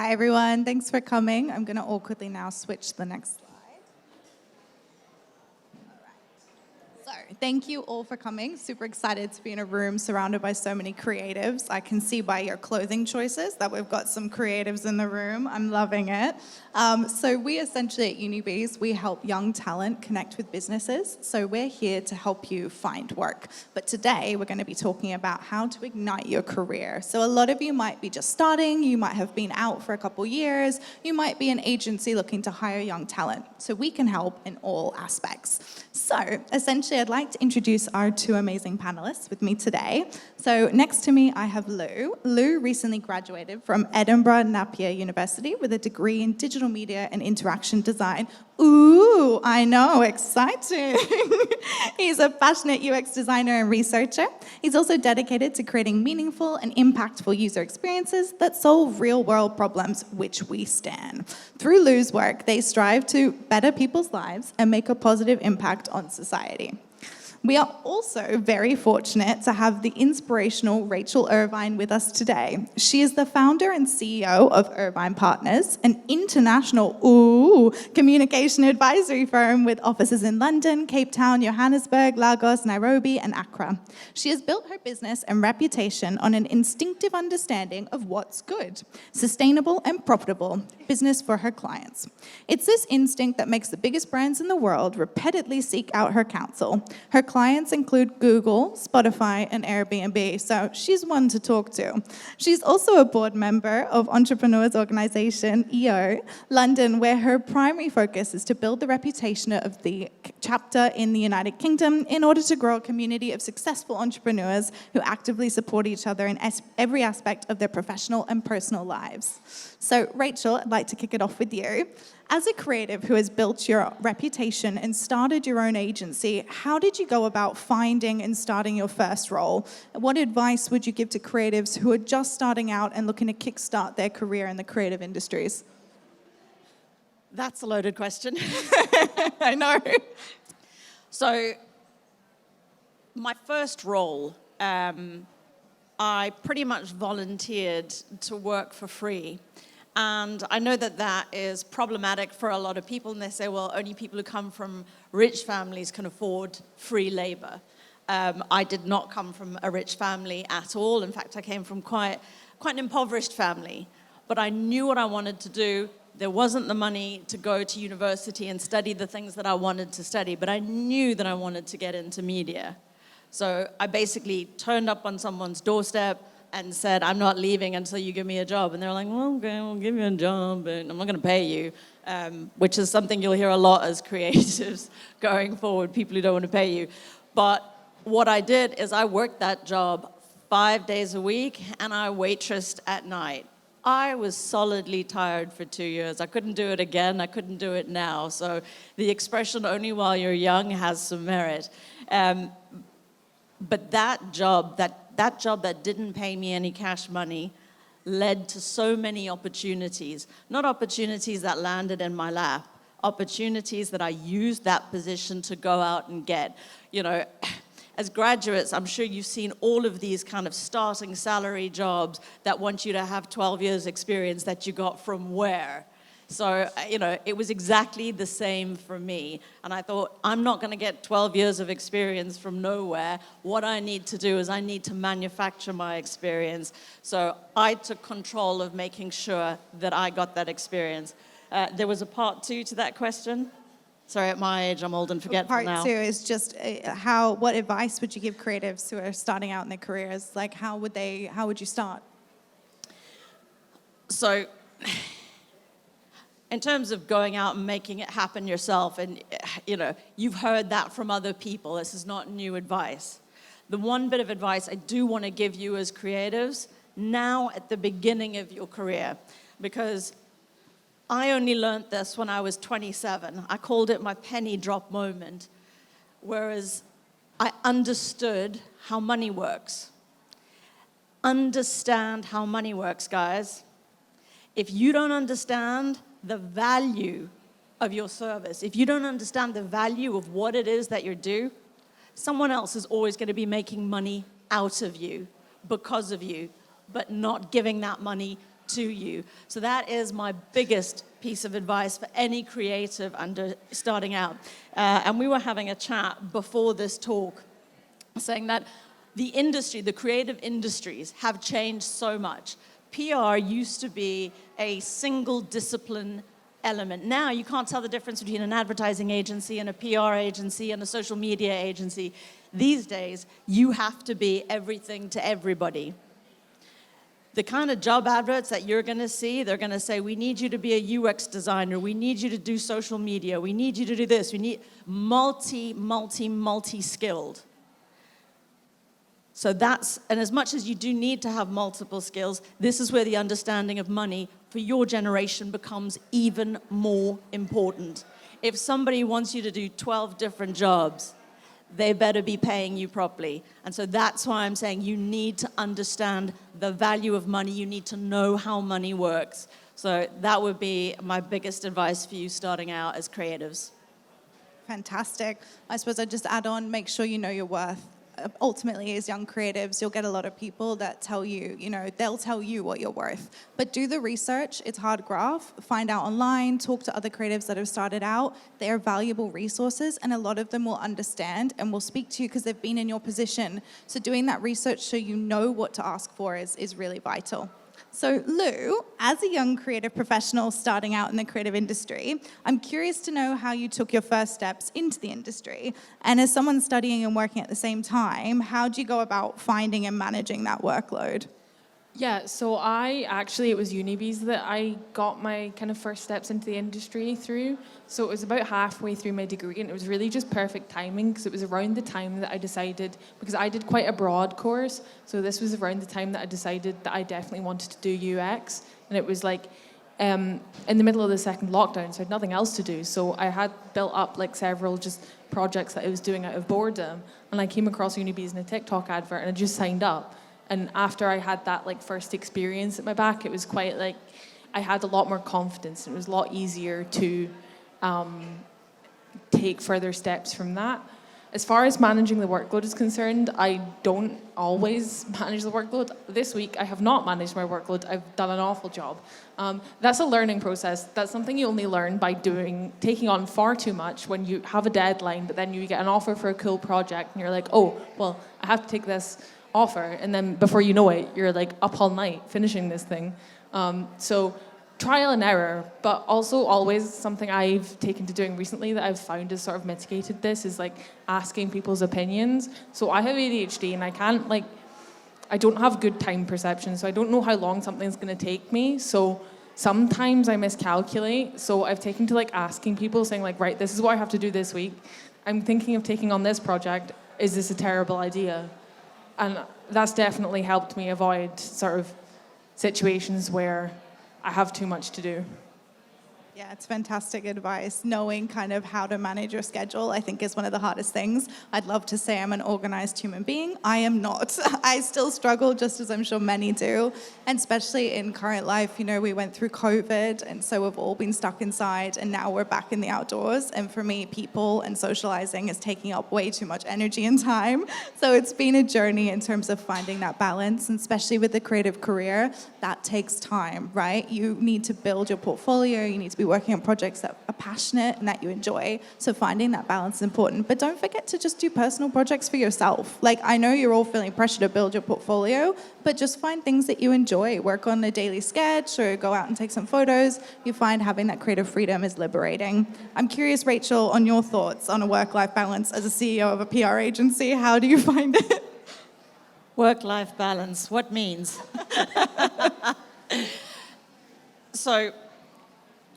Hi, everyone. Thanks for coming. I'm going to awkwardly now switch to the next slide. So, thank you all for coming. Super excited to be in a room surrounded by so many creatives. I can see by your clothing choices that we've got some creatives in the room. I'm loving it. So we essentially at Unibeez, we help young talent connect with businesses. So we're here to help you find work. But today we're going to be talking about how to ignite your career. So a lot of you might be just starting, you might have been out for a couple years, you might be an agency looking to hire young talent. So we can help in all aspects. So essentially I'd like to introduce our two amazing panelists with me today. So next to me I have Lou. Lou recently graduated from Edinburgh Napier University with a degree in digital media and interaction design. Ooh, I know, exciting. He's a passionate UX designer and researcher. He's also dedicated to creating meaningful and impactful user experiences that solve real-world problems, which we stan. Through Lou's work, they strive to better people's lives and make a positive impact on society. We are also very fortunate to have the inspirational Rachel Irvine with us today. She is the founder and CEO of Irvine Partners, an international communication advisory firm with offices in London, Cape Town, Johannesburg, Lagos, Nairobi, and Accra. She has built her business and reputation on an instinctive understanding of what's good, sustainable and profitable business for her clients. It's this instinct that makes the biggest brands in the world repeatedly seek out her counsel. Her clients include Google, Spotify, and Airbnb, so she's one to talk to. She's also a board member of Entrepreneurs Organization, EO, London, where her primary focus is to build the reputation of the chapter in the United Kingdom in order to grow a community of successful entrepreneurs who actively support each other in every aspect of their professional and personal lives. So, Rachel, I'd like to kick it off with you. As a creative who has built your reputation and started your own agency, how did you go about finding and starting your first role? What advice would you give to creatives who are just starting out and looking to kickstart their career in the creative industries? That's a loaded question. I know. So, my first role, I pretty much volunteered to work for free. And I know that that is problematic for a lot of people, and they say, well, only people who come from rich families can afford free labor. I did not come from a rich family at all. In fact, I came from quite an impoverished family. But I knew what I wanted to do. There wasn't the money to go to university and study the things that I wanted to study, but I knew that I wanted to get into media. So I basically turned up on someone's doorstep and said, I'm not leaving until you give me a job. And they're like, well, okay, we'll give you a job, but I'm not going to pay you, which is something you'll hear a lot as creatives going forward, people who don't want to pay you. But what I did is I worked that job 5 days a week, and I waitressed at night. I was solidly tired for 2 years. I couldn't do it again. I couldn't do it now. So the expression, only while you're young, has some merit. But that job that didn't pay me any cash money led to so many opportunities. Not opportunities that landed in my lap, opportunities that I used that position to go out and get. You know, as graduates, I'm sure you've seen all of these kind of starting salary jobs that want you to have 12 years experience that you got from where? So, you know, it was exactly the same for me. And I thought, I'm not going to get 12 years of experience from nowhere. What I need to do is I need to manufacture my experience. So I took control of making sure that I got that experience. There was a part 2 to that question. Sorry, at my age, I'm old and forgetful now. Part 2 is just what advice would you give creatives who are starting out in their careers? Like, how would you start? So, in terms of going out and making it happen yourself, and you know, you've heard that from other people. This is not new advice. The one bit of advice I do want to give you as creatives, now at the beginning of your career, because I only learned this when I was 27. I called it my penny drop moment, whereas I understood how money works. Understand how money works, guys. If you don't understand the value of your service, if you don't understand the value of what it is that you're due, someone else is always going to be making money out of you because of you, but not giving that money to you. So that is my biggest piece of advice for any creative starting out. And we were having a chat before this talk saying that the industry, the creative industries have changed so much. PR used to be a single discipline element. Now you can't tell the difference between an advertising agency and a PR agency and a social media agency. These days, you have to be everything to everybody. The kind of job adverts that you're going to see, they're going to say, we need you to be a UX designer. We need you to do social media. We need you to do this. We need multi-skilled. So that's, and as much as you do need to have multiple skills, this is where the understanding of money for your generation becomes even more important. If somebody wants you to do 12 different jobs, they better be paying you properly. And so that's why I'm saying you need to understand the value of money. You need to know how money works. So that would be my biggest advice for you starting out as creatives. Fantastic. I suppose I'd just add on, make sure you know your worth. Ultimately, as young creatives, you'll get a lot of people that tell you, they'll tell you what you're worth. But do the research. It's hard graft. Find out online, talk to other creatives that have started out. They are valuable resources, and a lot of them will understand and will speak to you because they've been in your position. So doing that research so you know what to ask for is really vital. So Lou, as a young creative professional starting out in the creative industry, I'm curious to know how you took your first steps into the industry. And as someone studying and working at the same time, how do you go about finding and managing that workload? Yeah, so it was Unibeez that I got my kind of first steps into the industry through. So it was about halfway through my degree, and it was really just perfect timing because it was around the time that I decided, because I did quite a broad course, so this was around the time that I decided that I definitely wanted to do UX, and it was like in the middle of the second lockdown, so I had nothing else to do. So I had built up like several just projects that I was doing out of boredom, and I came across Unibeez in a TikTok advert, and I just signed up. And after I had that like first experience at my back, it was quite like I had a lot more confidence, and it was a lot easier to take further steps from that. As far as managing the workload is concerned, I don't always manage the workload. This week, I have not managed my workload. I've done an awful job. That's a learning process. That's something you only learn by taking on far too much when you have a deadline, but then you get an offer for a cool project, and you're like, oh, well, I have to take this offer, and then before you know it, you're like up all night finishing this thing. So trial and error, but also always something I've taken to doing recently that I've found has sort of mitigated this is like asking people's opinions. So I have ADHD, and I don't have good time perception, so I don't know how long something's going to take me. So sometimes I miscalculate. So I've taken to like asking people, saying like, right, this is what I have to do this week. I'm thinking of taking on this project. Is this a terrible idea? And that's definitely helped me avoid sort of situations where I have too much to do. Yeah, it's fantastic advice. Knowing kind of how to manage your schedule, I think, is one of the hardest things. I'd love to say I'm an organized human being. I am not. I still struggle, just as I'm sure many do. And especially in current life, we went through COVID, and so we've all been stuck inside, and now we're back in the outdoors. And for me, people and socializing is taking up way too much energy and time. So it's been a journey in terms of finding that balance, and especially with the creative career, that takes time, right? You need to build your portfolio. You need to be working on projects that are passionate and that you enjoy. So finding that balance is important. But don't forget to just do personal projects for yourself. Like, I know you're all feeling pressure to build your portfolio, but just find things that you enjoy. Work on a daily sketch or go out and take some photos. You find having that creative freedom is liberating. I'm curious, Rachel, on your thoughts on a work-life balance as a CEO of a PR agency. How do you find it? Work-life balance, what means? So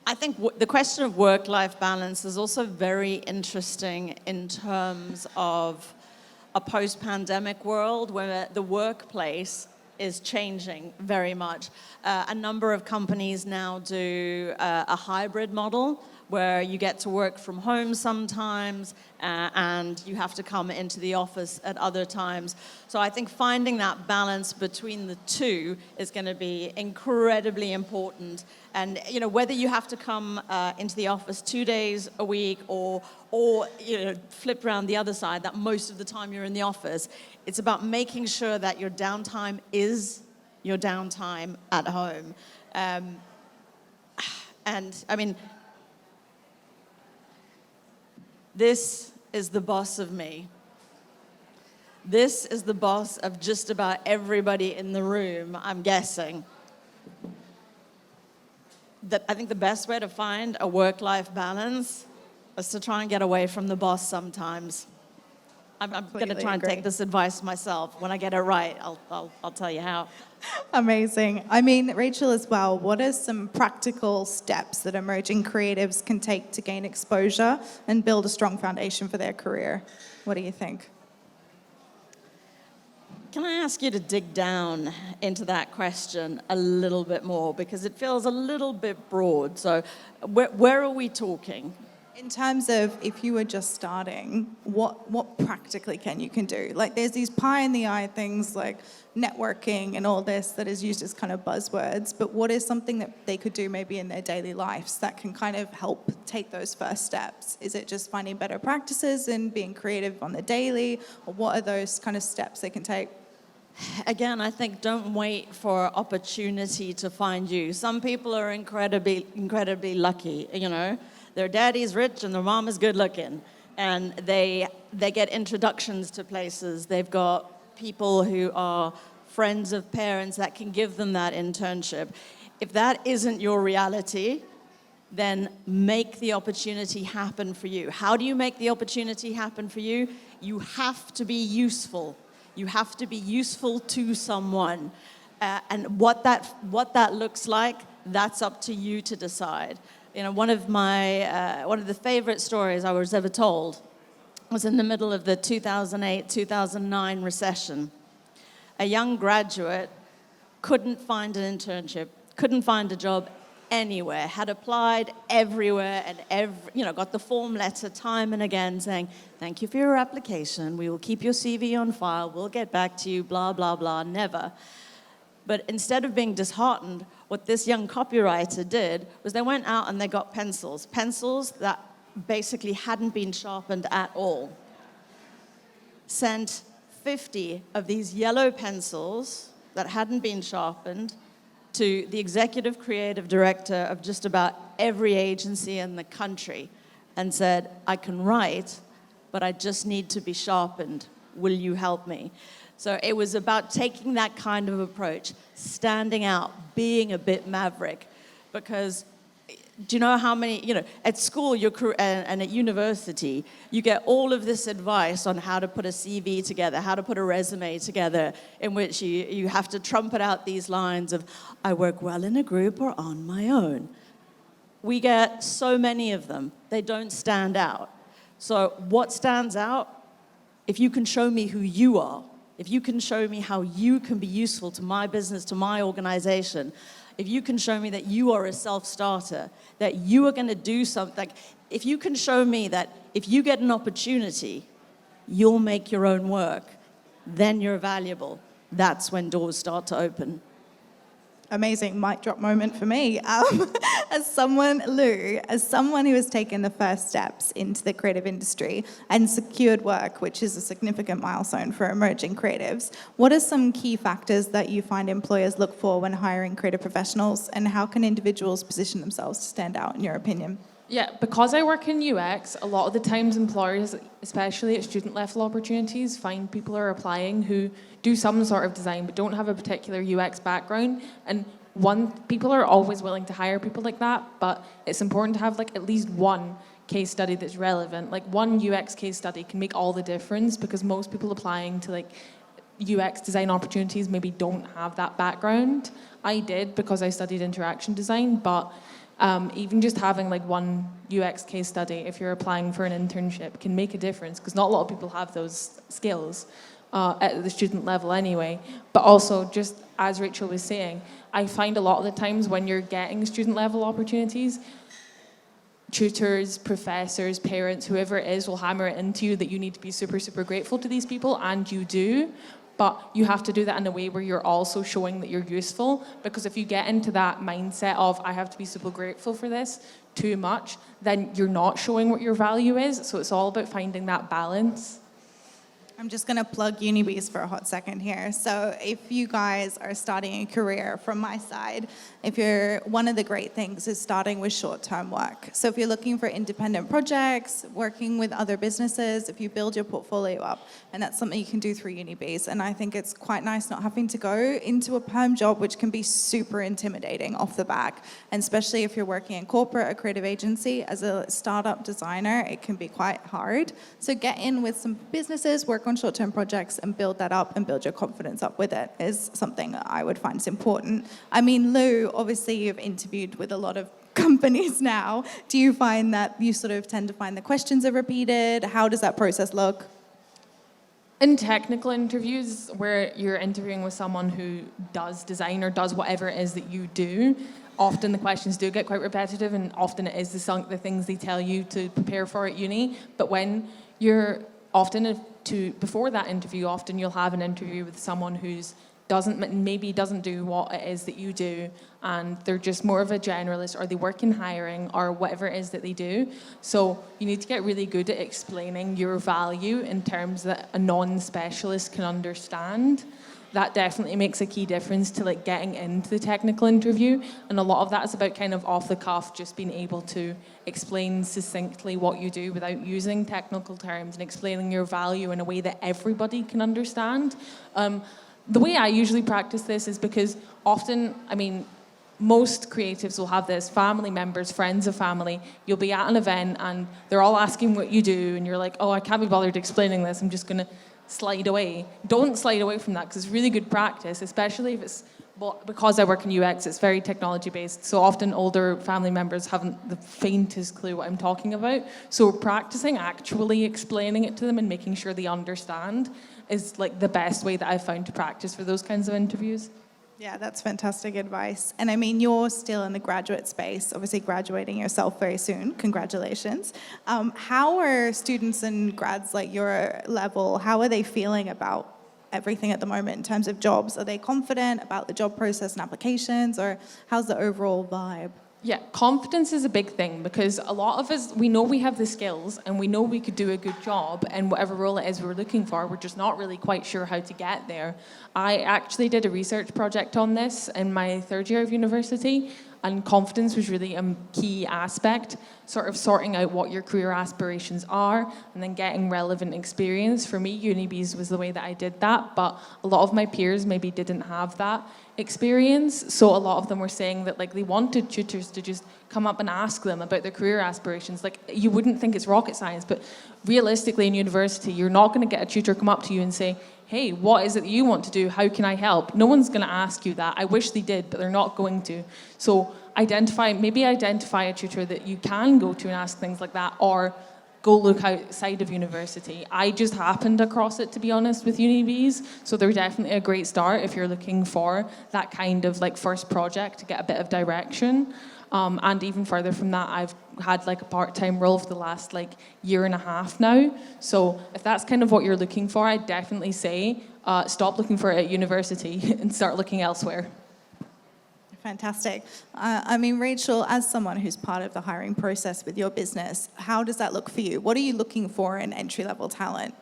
I think the question of work-life balance is also very interesting in terms of a post-pandemic world where the workplace is changing very much. A number of companies now do a hybrid model where you get to work from home sometimes and you have to come into the office at other times. So I think finding that balance between the two is going to be incredibly important. And whether you have to come into the office 2 days a week or flip around the other side, that most of the time you're in the office, it's about making sure that your downtime is your downtime at home. And I mean, this is the boss of me. This is the boss of just about everybody in the room, I'm guessing. I think the best way to find a work-life balance is to try and get away from the boss sometimes. I'm going to try and take this advice myself. When I get it right, I'll tell you how. Amazing. I mean, Rachel, as well, what are some practical steps that emerging creatives can take to gain exposure and build a strong foundation for their career? What do you think? Can I ask you to dig down into that question a little bit more, because it feels a little bit broad. So where are we talking? In terms of if you were just starting, what practically can do? Like there's these pie in the eye things like networking and all this that is used as kind of buzzwords, but what is something that they could do maybe in their daily lives that can kind of help take those first steps? Is it just finding better practices and being creative on the daily, or what are those kind of steps they can take? Again, I think don't wait for opportunity to find you. Some people are incredibly lucky, you know. Their daddy's rich and their mom is good looking. And they get introductions to places. They've got people who are friends of parents that can give them that internship. If that isn't your reality, then make the opportunity happen for you. How do you make the opportunity happen for you? You have to be useful. You have to be useful to someone. And what that looks like, that's up to you to decide. You know, one of the favorite stories I was ever told was in the middle of the 2008-2009 recession. A young graduate couldn't find an internship, couldn't find a job anywhere, had applied everywhere and got the form letter time and again saying, thank you for your application, we will keep your CV on file, we'll get back to you, blah, blah, blah, never. But instead of being disheartened, what this young copywriter did was they went out and they got pencils that basically hadn't been sharpened at all. Sent 50 of these yellow pencils that hadn't been sharpened to the executive creative director of just about every agency in the country and said, I can write, but I just need to be sharpened. Will you help me? So it was about taking that kind of approach, standing out, being a bit maverick. Because do you know how many, at school and at university, you get all of this advice on how to put a CV together, how to put a resume together, in which you have to trumpet out these lines of, I work well in a group or on my own. We get so many of them, they don't stand out. So what stands out? If you can show me who you are, if you can show me how you can be useful to my business, to my organization, if you can show me that you are a self-starter, that you are going to do something, if you can show me that if you get an opportunity, you'll make your own work, then you're valuable. That's when doors start to open. Amazing mic drop moment for me. As someone who has taken the first steps into the creative industry and secured work, which is a significant milestone for emerging creatives, what are some key factors that you find employers look for when hiring creative professionals, and how can individuals position themselves to stand out, in your opinion? Yeah, because I work in UX, a lot of the times employers, especially at student level opportunities, find people are applying who do some sort of design but don't have a particular UX background. And people are always willing to hire people like that, but it's important to have at least one case study that's relevant. One UX case study can make all the difference, because most people applying to UX design opportunities maybe don't have that background. I did, because I studied interaction design, but even just having one UX case study, if you're applying for an internship, can make a difference, because not a lot of people have those skills at the student level anyway. But also, just as Rachel was saying, I find a lot of the times when you're getting student level opportunities, tutors, professors, parents, whoever it is, will hammer it into you that you need to be super, super grateful to these people, and you do. But you have to do that in a way where you're also showing that you're useful, because if you get into that mindset of, I have to be super grateful for this too much, then you're not showing what your value is. So it's all about finding that balance. I'm just going to plug Unibeez for a hot second here. So if you guys are starting a career, from my side, one of the great things is starting with short-term work. So if you're looking for independent projects, working with other businesses, if you build your portfolio up, and that's something you can do through Unibeez. And I think it's quite nice not having to go into a perm job, which can be super intimidating off the back. And especially if you're working in corporate or creative agency, as a startup designer, it can be quite hard. So get in with some businesses, work on short-term projects, and build that up and build your confidence up with it is something that I would find is important. I mean, Lou, obviously you've interviewed with a lot of companies now. Do you find that you sort of tend to find the questions are repeated? How does that process look? In technical interviews, where you're interviewing with someone who does design or does whatever it is that you do, often the questions do get quite repetitive, and often it is the things they tell you to prepare for at uni. But when you're before that interview, often you'll have an interview with someone who's maybe doesn't do what it is that you do, and they're just more of a generalist, or they work in hiring, or whatever it is that they do. So you need to get really good at explaining your value in terms that a non-specialist can understand. That definitely makes a key difference to like getting into the technical interview, and a lot of that is about kind of off the cuff, just being able to explain succinctly what you do without using technical terms, and explaining your value in a way that everybody can understand. The way I usually practice this is because often, most creatives will have this, family members, friends of family. You'll be at an event and they're all asking what you do, and you're like, oh, I can't be bothered explaining this, I'm just going to slide away. Don't slide away from that, because it's really good practice, especially if it's, because I work in UX, it's very technology based, so often older family members haven't the faintest clue what I'm talking about. So practicing actually explaining it to them and making sure they understand is like the best way that I've found to practice for those kinds of interviews. Yeah, that's fantastic advice. And I mean, you're still in the graduate space, obviously graduating yourself very soon. Congratulations. How are students and grads like your level, how are they feeling about everything at the moment in terms of jobs? Are they confident about the job process and applications, or how's the overall vibe? Yeah, confidence is a big thing, because a lot of us, we know we have the skills and we know we could do a good job in whatever role it is we're looking for. We're just not really quite sure how to get there. I actually did a research project on this in my third year of university, and confidence was really a key aspect, sort of sorting out what your career aspirations are and then getting relevant experience. For me, Unibeez was the way that I did that, but a lot of my peers maybe didn't have that experience. So a lot of them were saying that like they wanted tutors to just come up and ask them about their career aspirations. Like, you wouldn't think it's rocket science, but realistically in university, you're not going to get a tutor come up to you and say, hey, what is it that you want to do? How can I help? No one's going to ask you that. I wish they did, but they're not going to. So identify a tutor that you can go to and ask things like that, or go look outside of university. I just happened across it, to be honest, with Unibeez. So they're definitely a great start if you're looking for that kind of like first project to get a bit of direction. And even further from that, I've had like a part-time role for the last like year and a half now. So if that's kind of what you're looking for, I'd definitely say stop looking for it at university and start looking elsewhere. Fantastic. I mean, Rachel, as someone who's part of the hiring process with your business, how does that look for you? What are you looking for in entry-level talent?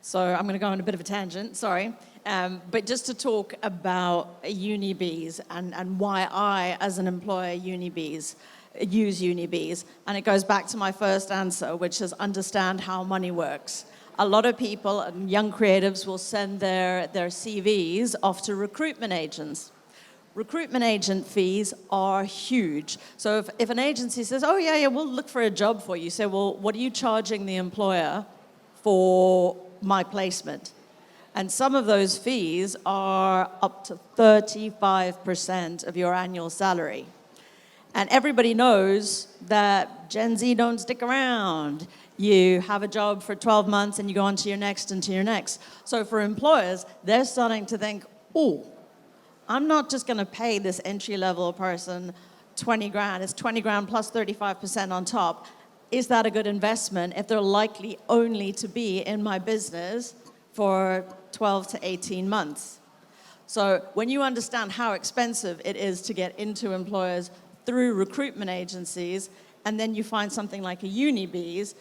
So I'm going to go on a bit of a tangent, sorry. But just to talk about Unibeez and why I, as an employer, use Unibeez. And it goes back to my first answer, which is understand how money works. A lot of people and young creatives will send their CVs off to recruitment agents. Recruitment agent fees are huge. So if an agency says, oh, yeah, we'll look for a job for you, say, well, what are you charging the employer for my placement? And some of those fees are up to 35% of your annual salary. And everybody knows that Gen Z don't stick around. You have a job for 12 months and you go on to your next and to your next. So for employers, they're starting to think, oh, I'm not just going to pay this entry-level person 20 grand. It's 20 grand plus 35% on top. Is that a good investment if they're likely only to be in my business for 12 to 18 months? So when you understand how expensive it is to get into employers through recruitment agencies, and then you find something like a Unibeez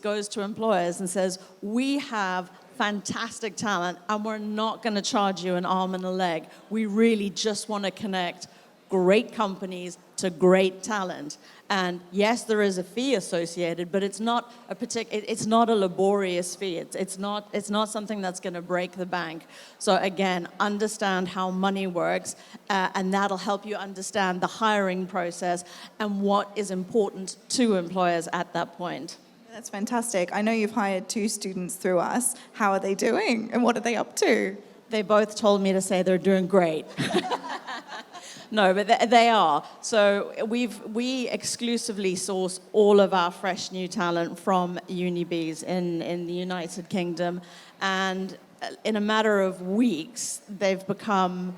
goes to employers and says, we have fantastic talent, and we're not going to charge you an arm and a leg. We really just want to connect great companies to great talent. And yes, there is a fee associated, but it's not a laborious fee. It's not something that's going to break the bank. So again, understand how money works, and that'll help you understand the hiring process and what is important to employers at that point. That's fantastic. I know you've hired 2 students through us. How are they doing and what are they up to? They both told me to say they're doing great. No, but they are. So we exclusively source all of our fresh new talent from Unibeez in the United Kingdom, and in a matter of weeks, they've become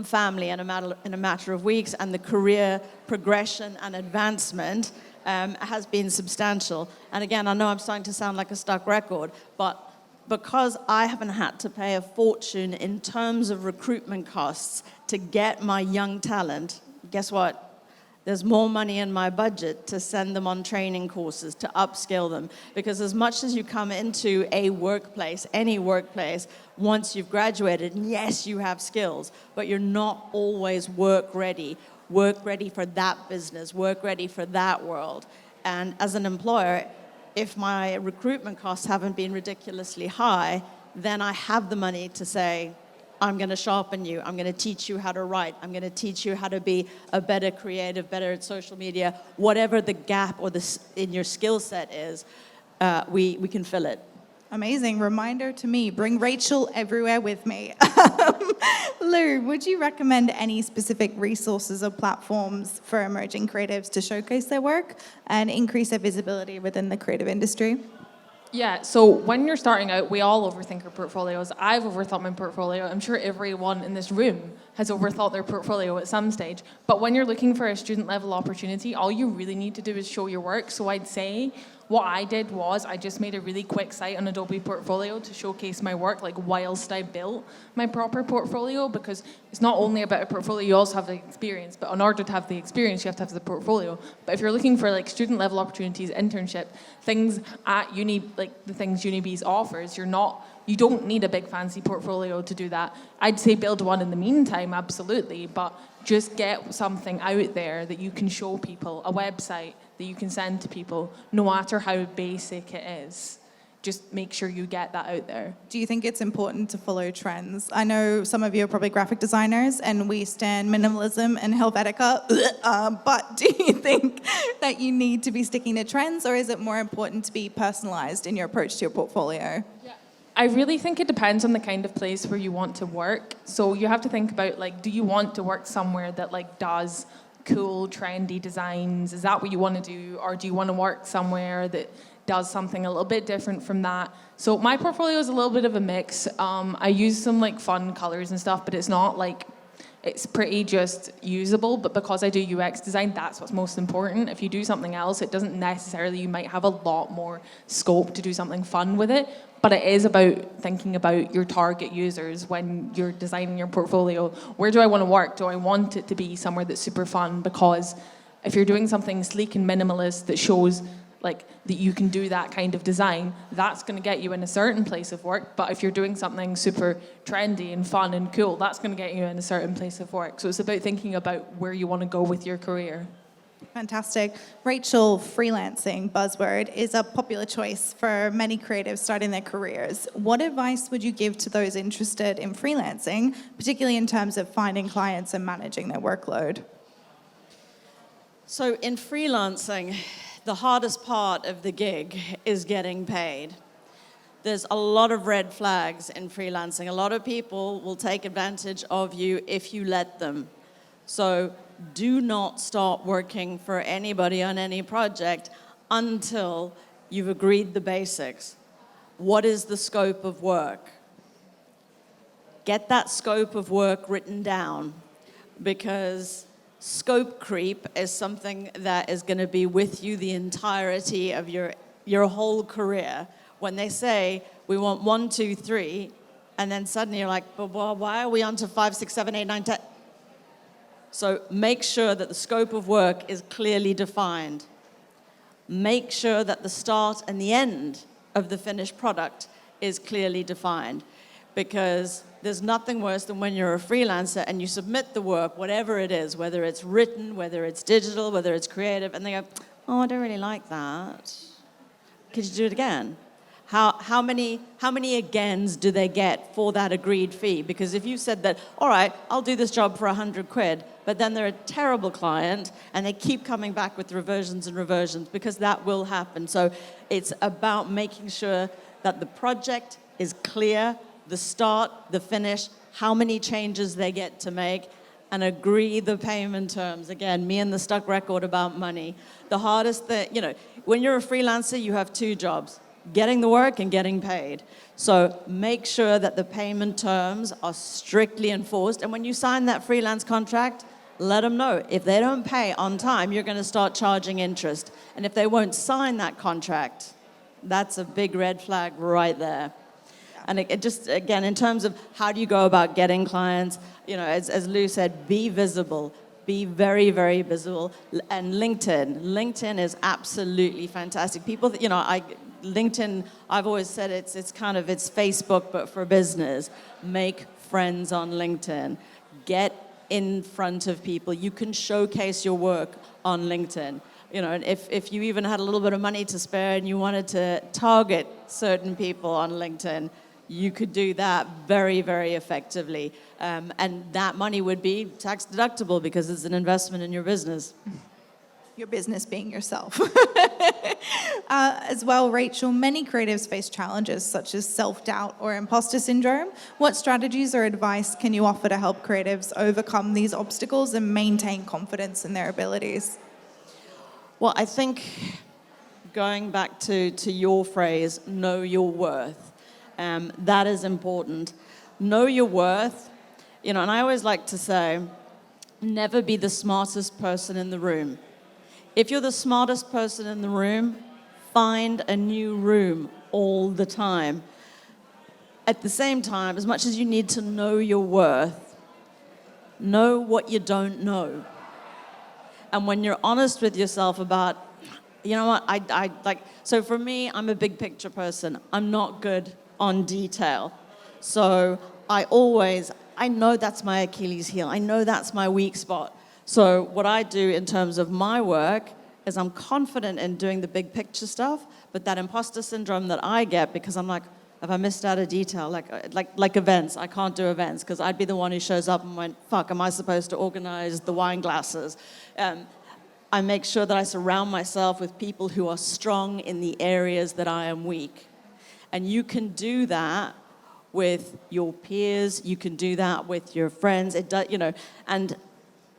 family in a matter of weeks, and the career progression and advancement has been substantial. And again, I know I'm starting to sound like a stuck record, but because I haven't had to pay a fortune in terms of recruitment costs to get my young talent, guess what? There's more money in my budget to send them on training courses, to upskill them. Because as much as you come into a workplace, any workplace, once you've graduated, and yes, you have skills, but you're not always work ready for that business, work ready for that world. And as an employer, if my recruitment costs haven't been ridiculously high, then I have the money to say, I'm going to sharpen you. I'm going to teach you how to write. I'm going to teach you how to be a better creative, better at social media. Whatever the gap or in your skill set is, we can fill it. Amazing. Reminder to me, bring Rachel everywhere with me. Lou, would you recommend any specific resources or platforms for emerging creatives to showcase their work and increase their visibility within the creative industry? Yeah, so when you're starting out, we all overthink our portfolios. I've overthought my portfolio. I'm sure everyone in this room has overthought their portfolio at some stage. But when you're looking for a student level opportunity, all you really need to do is show your work. So I'd say what I did was I just made a really quick site on Adobe Portfolio to showcase my work, like whilst I built my proper portfolio, because it's not only about a portfolio, you also have the experience. But in order to have the experience, you have to have the portfolio. But if you're looking for like student level opportunities, internship, things at uni, like the things Unibeez offers, you don't need a big fancy portfolio to do that. I'd say build one in the meantime, absolutely, but just get something out there that you can show people, a website that you can send to people, no matter how basic it is. Just make sure you get that out there. Do you think it's important to follow trends? I know some of you are probably graphic designers and we stand minimalism and Helvetica, but do you think that you need to be sticking to trends, or is it more important to be personalized in your approach to your portfolio? Yeah. I really think it depends on the kind of place where you want to work. So you have to think about, like, do you want to work somewhere that like does cool, trendy designs? Is that what you want to do? Or do you want to work somewhere that does something a little bit different from that? So my portfolio is a little bit of a mix. I use some like fun colors and stuff, but it's not like, it's pretty just usable. But because I do UX design, that's what's most important. If you do something else, it doesn't necessarily, you might have a lot more scope to do something fun with it. But it is about thinking about your target users when you're designing your portfolio. Where do I want to work? Do I want it to be somewhere that's super fun? Because if you're doing something sleek and minimalist that shows like that you can do that kind of design, that's going to get you in a certain place of work. But if you're doing something super trendy and fun and cool, that's going to get you in a certain place of work. So it's about thinking about where you want to go with your career. Fantastic. Rachel, freelancing, buzzword, is a popular choice for many creatives starting their careers. What advice would you give to those interested in freelancing, particularly in terms of finding clients and managing their workload? So in freelancing, the hardest part of the gig is getting paid. There's a lot of red flags in freelancing. A lot of people will take advantage of you if you let them. So do not start working for anybody on any project until you've agreed the basics. What is the scope of work? Get that scope of work written down, because scope creep is something that is going to be with you the entirety of your whole career. When they say, we want 1, 2, 3, and then suddenly you're like, but why are we on to 5, 6, 7, 8, 9, 10? So make sure that the scope of work is clearly defined. Make sure that the start and the end of the finished product is clearly defined. Because there's nothing worse than when you're a freelancer and you submit the work, whatever it is, whether it's written, whether it's digital, whether it's creative, and they go, oh, I don't really like that. Could you do it again? How many agains do they get for that agreed fee? Because if you said that, all right, I'll do this job for 100 quid, but then they're a terrible client and they keep coming back with reversions and reversions, because that will happen. So it's about making sure that the project is clear, the start, the finish, how many changes they get to make, and agree the payment terms. Again, me and the stuck record about money. The hardest thing, when you're a freelancer, you have two jobs: getting the work and getting paid. So make sure that the payment terms are strictly enforced. And when you sign that freelance contract, let them know. If they don't pay on time, you're going to start charging interest. And if they won't sign that contract, that's a big red flag right there. And it just, again, in terms of how do you go about getting clients, as Lou said, be visible. Be very, very visible. And LinkedIn is absolutely fantastic. People, LinkedIn, I've always said it's Facebook, but for business. Make friends on LinkedIn. Get in front of people. You can showcase your work on LinkedIn. And if you even had a little bit of money to spare and you wanted to target certain people on LinkedIn, you could do that very, very effectively. And that money would be tax deductible because it's an investment in your business. Your business being yourself. As well, Rachel, many creatives face challenges such as self-doubt or imposter syndrome. What strategies or advice can you offer to help creatives overcome these obstacles and maintain confidence in their abilities? Well, I think going back to your phrase, know your worth. That is important. Know your worth, and I always like to say, never be the smartest person in the room. If you're the smartest person in the room, find a new room all the time. At the same time, as much as you need to know your worth, know what you don't know. And when you're honest with yourself about, so for me, I'm a big picture person. I'm not good on detail. So I know that's my Achilles heel. I know that's my weak spot. So what I do in terms of my work is I'm confident in doing the big picture stuff, but that imposter syndrome that I get, because I'm like, have I missed out a detail? Like events, I can't do events because I'd be the one who shows up and went, fuck, am I supposed to organize the wine glasses? I make sure that I surround myself with people who are strong in the areas that I am weak. And you can do that with your peers, you can do that with your friends, and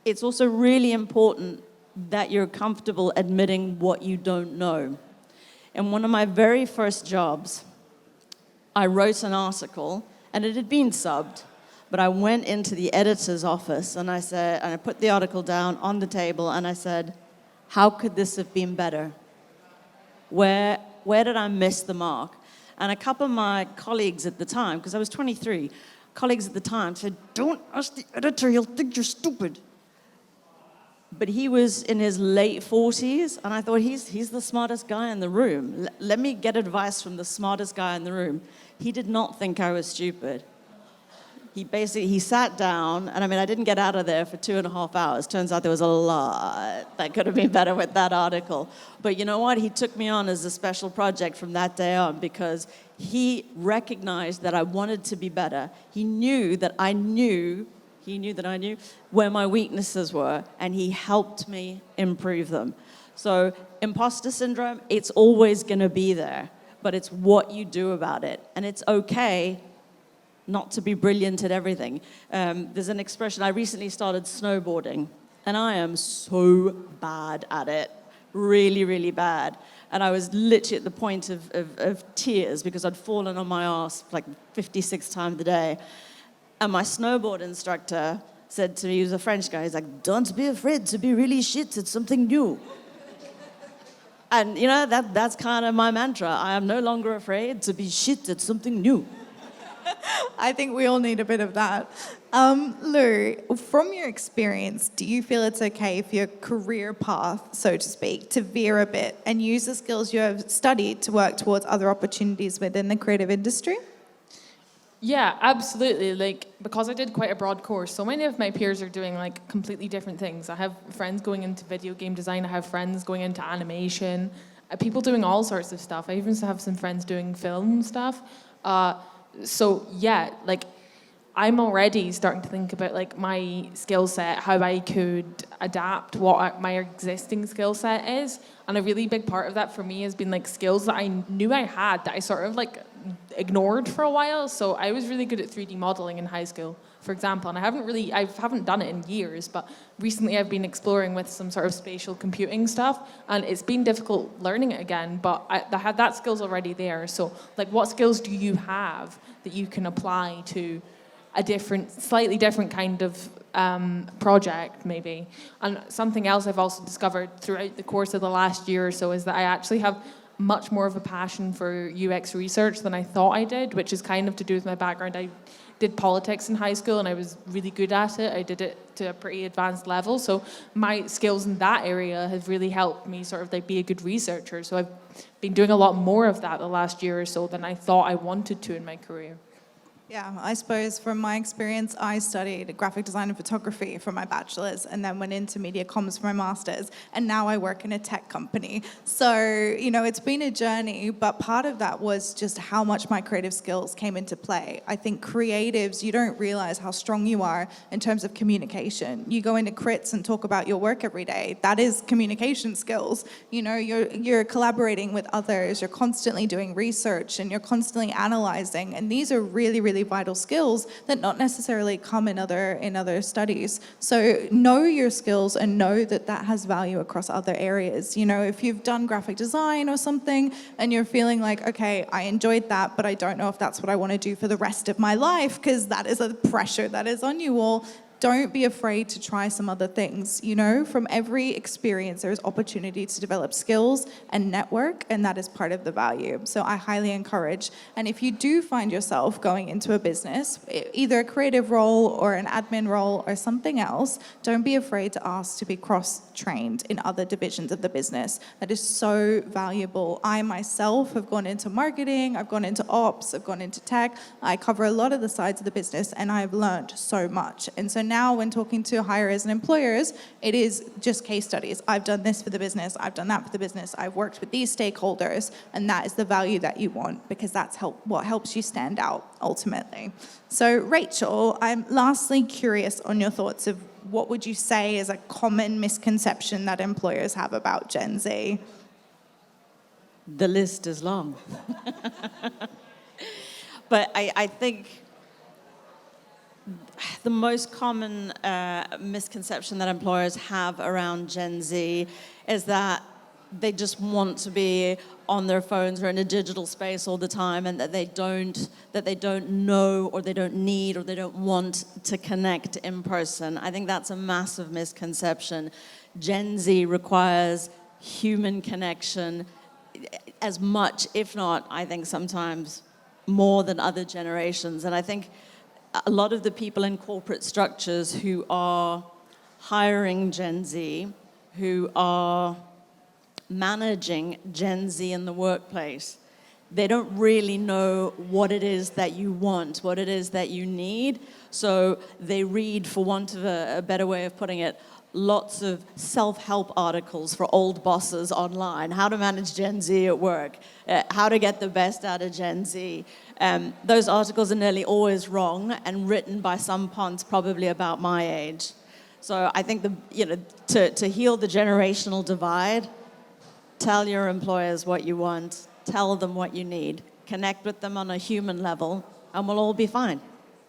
it's also really important that you're comfortable admitting what you don't know. In one of my very first jobs, I wrote an article, and it had been subbed, but I went into the editor's office and I put the article down on the table and I said, how could this have been better? Where did I miss the mark? And a couple of my colleagues at the time, because I was 23, colleagues at the time said, don't ask the editor, he'll think you're stupid. But he was in his late 40s, and I thought, he's the smartest guy in the room. Let me get advice from the smartest guy in the room. He did not think I was stupid. He sat down, and I didn't get out of there for 2.5 hours. Turns out there was a lot that could have been better with that article. That you know what? He took me on as a special project from that day on because he recognized that I wanted to be better. He knew that I knew where my weaknesses were, and he helped me improve them. So imposter syndrome, it's always going to be there, but it's what you do about it. And it's okay not to be brilliant at everything. There's an expression, I recently started snowboarding, and I am so bad at it, really, really bad. And I was literally at the point of tears because I'd fallen on my ass like 56 times a day. And my snowboard instructor said to me, he was a French guy, he's like, don't be afraid to be really shit at something new. And that's kind of my mantra. I am no longer afraid to be shit at something new. I think we all need a bit of that. Lou, from your experience, do you feel it's okay for your career path, so to speak, to veer a bit and use the skills you have studied to work towards other opportunities within the creative industry? Yeah, absolutely. Like, because I did quite a broad course, so many of my peers are doing like completely different things. I have friends going into video game design. I have friends going into animation. People doing all sorts of stuff. I even have some friends doing film stuff. So yeah, like I'm already starting to think about like my skill set, how I could adapt what my existing skill set is. And a really big part of that for me has been like skills that I knew I had that I sort of like ignored for a while. So I was really good at 3D modeling in high school, for example, and I haven't done it in years, but recently I've been exploring with some sort of spatial computing stuff, and it's been difficult learning it again, but I had that skills already there. So like, what skills do you have that you can apply to a slightly different kind of project, maybe? And something else I've also discovered throughout the course of the last year or so is that I actually have much more of a passion for UX research than I thought I did, which is kind of to do with my background. I did politics in high school and I was really good at it. I did it to a pretty advanced level. So my skills in that area have really helped me sort of like be a good researcher. So I've been doing a lot more of that the last year or so than I thought I wanted to in my career. Yeah, I suppose from my experience, I studied graphic design and photography for my bachelor's and then went into media comms for my master's, and now I work in a tech company. So, it's been a journey, but part of that was just how much my creative skills came into play. I think creatives, you don't realize how strong you are in terms of communication. You go into crits and talk about your work every day. That is communication skills. You're collaborating with others, you're constantly doing research, and you're constantly analyzing, and these are really, really vital skills that not necessarily come in other studies. So know your skills and know that has value across other areas. If you've done graphic design or something and you're feeling like, okay, I enjoyed that, but I don't know if that's what I want to do for the rest of my life, because that is a pressure that is on you all. Don't be afraid to try some other things. From every experience, there's opportunity to develop skills and network, and that is part of the value. So I highly encourage. And if you do find yourself going into a business, either a creative role or an admin role or something else, don't be afraid to ask to be cross-trained in other divisions of the business. That is so valuable. I myself have gone into marketing, I've gone into ops, I've gone into tech. I cover a lot of the sides of the business, and I've learned so much. And so now when talking to hirers and employers, it is just case studies. I've done this for the business, I've done that for the business, I've worked with these stakeholders, and that is the value that you want, because that's what helps you stand out ultimately. So Rachel, I'm lastly curious on your thoughts of what would you say is a common misconception that employers have about Gen Z? The list is long. But I think the most common misconception that employers have around Gen Z is that they just want to be on their phones or in a digital space all the time, and that they don't know, or they don't need, or they don't want to connect in person. I think that's a massive misconception. Gen Z requires human connection as much, if not, I think sometimes more than other generations. And I think a lot of the people in corporate structures who are hiring Gen Z, who are managing Gen Z in the workplace, they don't really know what it is that you want, what it is that you need. So they read, for want of a better way of putting it, lots of self-help articles for old bosses online, how to manage Gen Z at work, how to get the best out of Gen Z. Those articles are nearly always wrong and written by some punts probably about my age. So I think to heal the generational divide, tell your employers what you want, tell them what you need, connect with them on a human level, and we'll all be fine.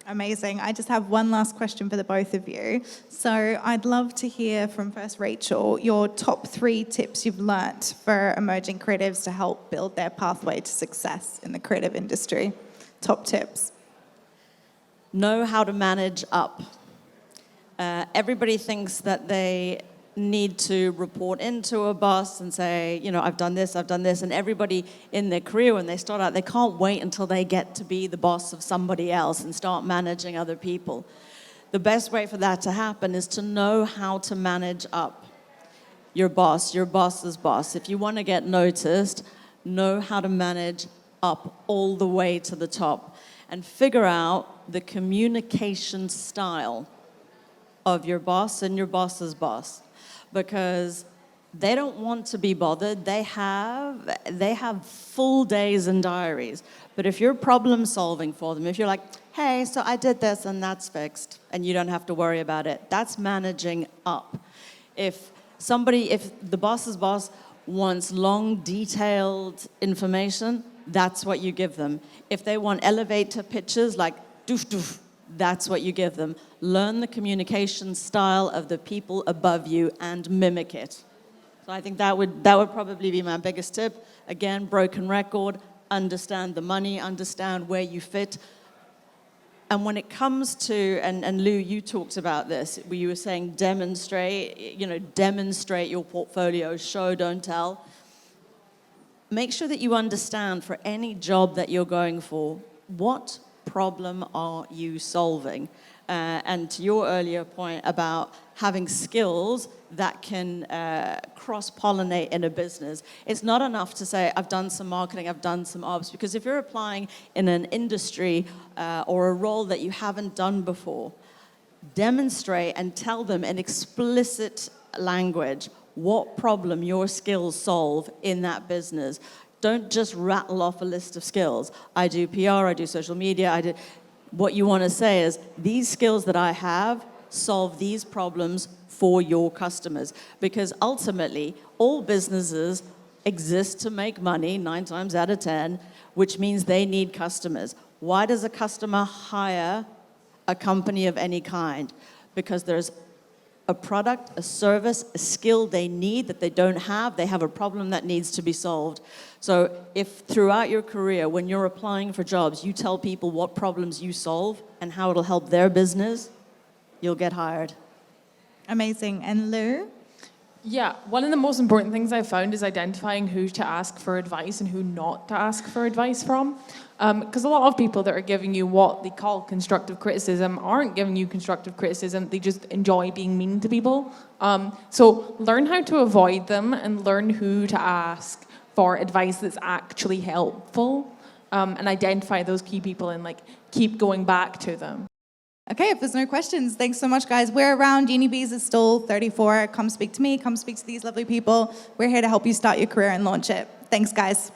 Amazing. I just have one last question for the both of you. So I'd love to hear from first Rachel, your top 3 tips you've learnt for emerging creatives to help build their pathway to success in the creative industry. Top tips. Know how to manage up. Everybody thinks that they need to report into a boss and say, I've done this, and everybody in their career, when they start out, they can't wait until they get to be the boss of somebody else and start managing other people. The best way for that to happen is to know how to manage up your boss's boss. If you want to get noticed, know how to manage up all the way to the top and figure out the communication style of your boss and your boss's boss, because they don't want to be bothered. They have full days and diaries. But if you're problem solving for them, if you're like, hey, so I did this and that's fixed, and you don't have to worry about it, that's managing up. If the boss's boss wants long, detailed information, that's what you give them. If they want elevator pitches like doof doof, that's what you give them. Learn the communication style of the people above you and mimic it. So I think that would probably be my biggest tip. Again, broken record, understand the money, understand where you fit. And when it comes to, and Lou, you talked about this, where you were saying demonstrate your portfolio, show, don't tell. Make sure that you understand for any job that you're going for, what problem are you solving? And to your earlier point about having skills that can cross-pollinate in a business. It's not enough to say, I've done some marketing, I've done some ops, because if you're applying in an industry or a role that you haven't done before, demonstrate and tell them in explicit language what problem your skills solve in that business. Don't just rattle off a list of skills. I do PR, I do social media, What you want to say is, these skills that I have solve these problems for your customers. Because ultimately, all businesses exist to make money 9 times out of 10, which means they need customers. Why does a customer hire a company of any kind? Because there's a product, a service, a skill they need that they don't have. They have a problem that needs to be solved. So if throughout your career, when you're applying for jobs, you tell people what problems you solve and how it'll help their business, you'll get hired. Amazing. And Lou? Yeah, one of the most important things I've found is identifying who to ask for advice and who not to ask for advice from. Because a lot of people that are giving you what they call constructive criticism aren't giving you constructive criticism, they just enjoy being mean to people. So learn how to avoid them and learn who to ask for advice that's actually helpful, and identify those key people and keep going back to them. Okay, if there's no questions, thanks so much, guys. We're around. Unibeez is still 34. Come speak to me. Come speak to these lovely people. We're here to help you start your career and launch it. Thanks, guys.